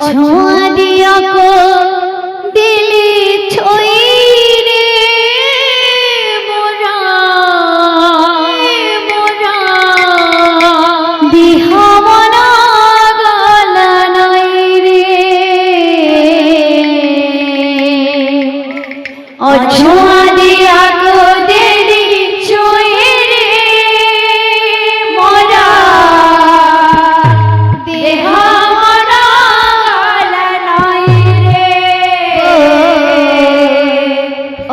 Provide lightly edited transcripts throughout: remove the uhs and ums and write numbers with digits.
অছোঁয়া দিয়া কো দিলি ছই রে মোরা মোরা বিহমনা গলা নাই রে অছোঁয়া দিয়া কো দিলি ছই রে মোরা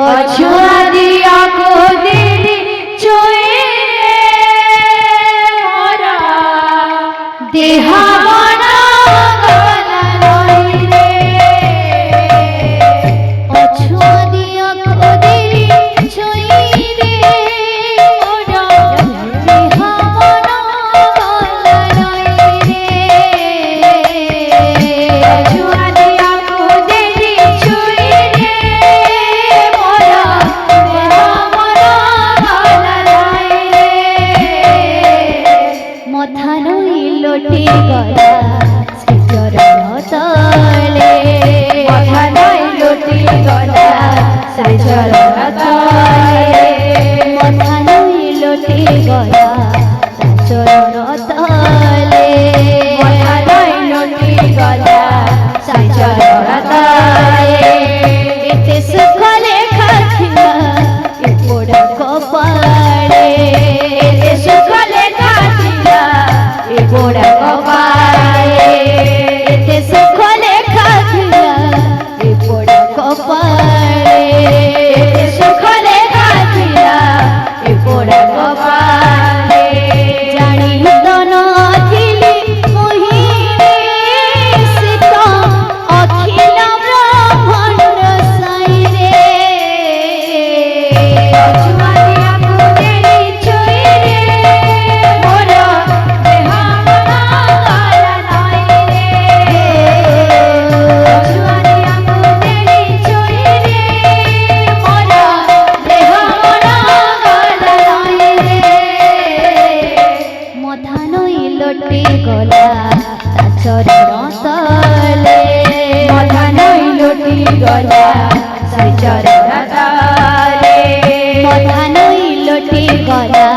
অছোঁয়া দিয়া কো দিলি ছই রে মোরা দেহমনা গলা নাই রে অছোঁয়া দিয়া কো দিলি ছই রে মোরা দেহমনা গলা নাই রে অছোঁয়া দিয়া কো দিলি ছই রে মোরা দেহমনা গলা নাই রে মথা নই লোটি গলা শ্রীচরণ তলে মথা নই লোটি গলা শ্রীচরণ তলে মথা নই লোটি গলা শ্রীচরণ তলে মথা নই লোটি গলা শ্রীচরণ তলে এতে সুখ লেখা ছিল এ পোড়া কপালে এতে সুখ লেখা ছিল এ পোড়া কপালে এতে সুখ লেখা ছিল এ পোড়া কপালে এতে সুখ লেখা ছিল এ পোড়া কপালে জানি তো নথিলি মোহিনী সে তো অখিল ব্রহ্মাণ্ড সাই রে অছোঁয়া দিয়া কো দিলি ছই রে মোরা দেহমনা গলা নাই রে অছোঁয়া দিয়া কো দিলি ছই রে মোরা দেহমনা গলা নাই রে মথা নই লোটি গলা তা চরণ তলে মথা নই লোটি গলা শ্রী চরণ তলে মথা নই লোটি গলা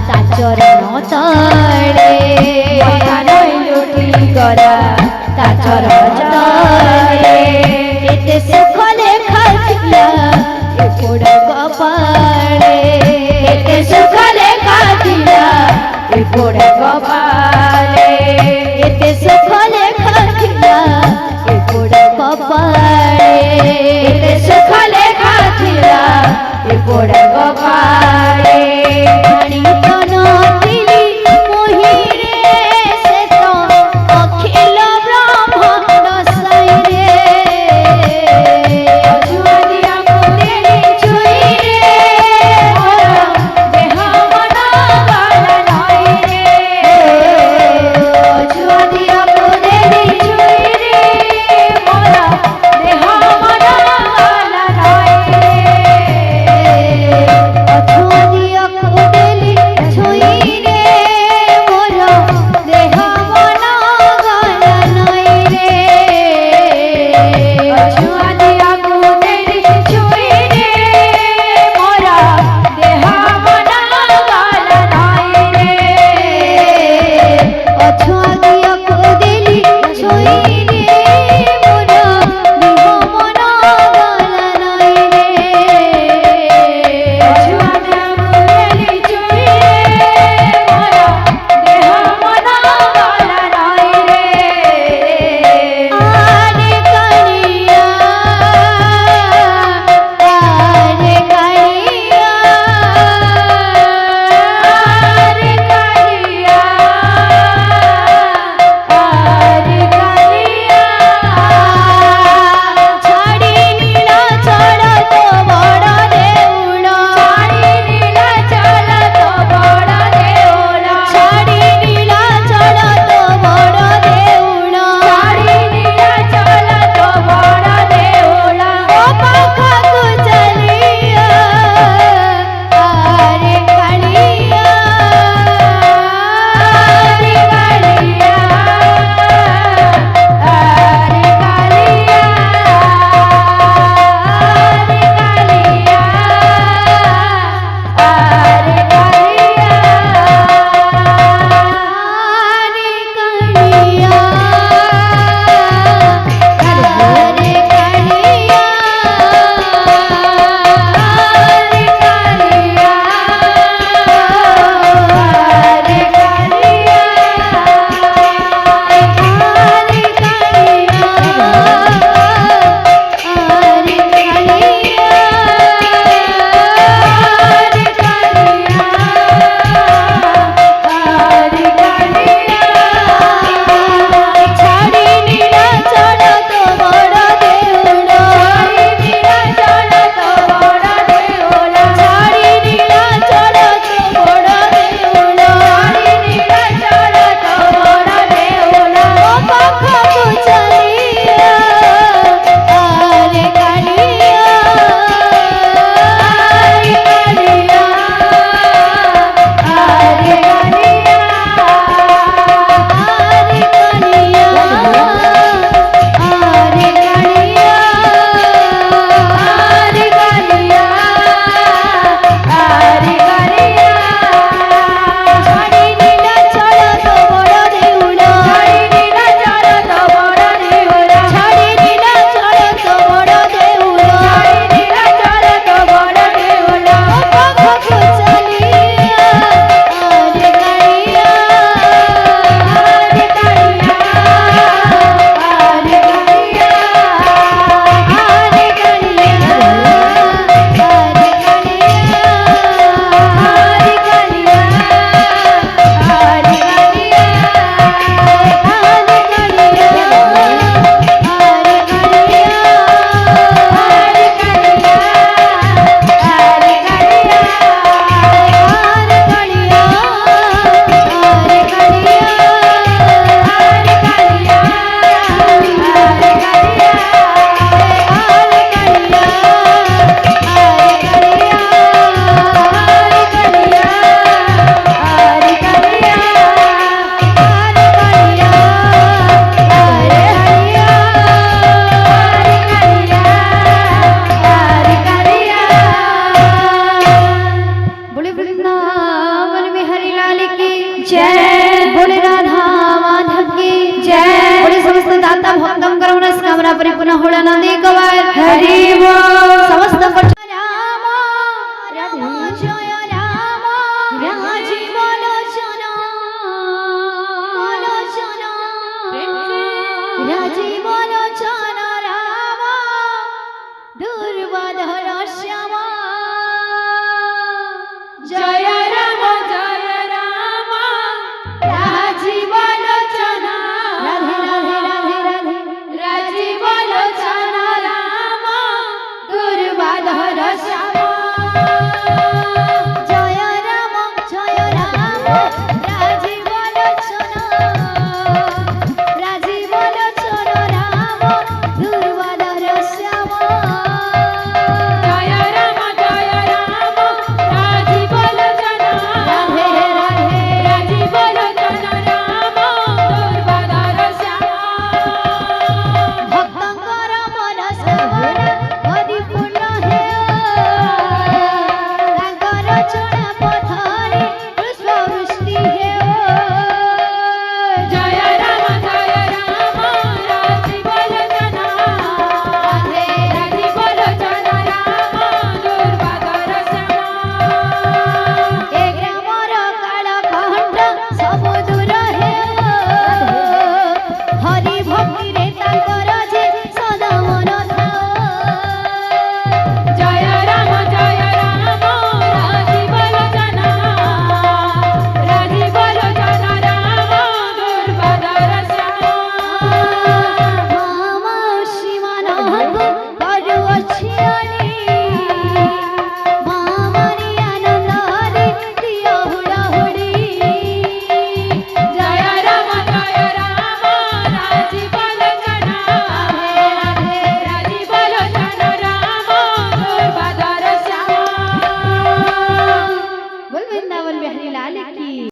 তা চরণ তলে মথা নই লোটি গলা তা চরণ তলে এতে সুখ লেখা ছিল এ পোড়া কপালে এতে সুখ লেখা ছিল এ পোড়া কপালে এতে সুখ লেখা ছিল এ পোড়া কপালে এতে সুখ লেখা ছিল এ পোড়া কপালে জানি তো নথিলি মোহিনী সে তো অখিল ব্রহ্মাণ্ড जय बोले राधा माधव की जय बोले समस्त दाता भक्तम करुणा कामना परिपूर्ण होळा नंदी कवाय हरि बोल।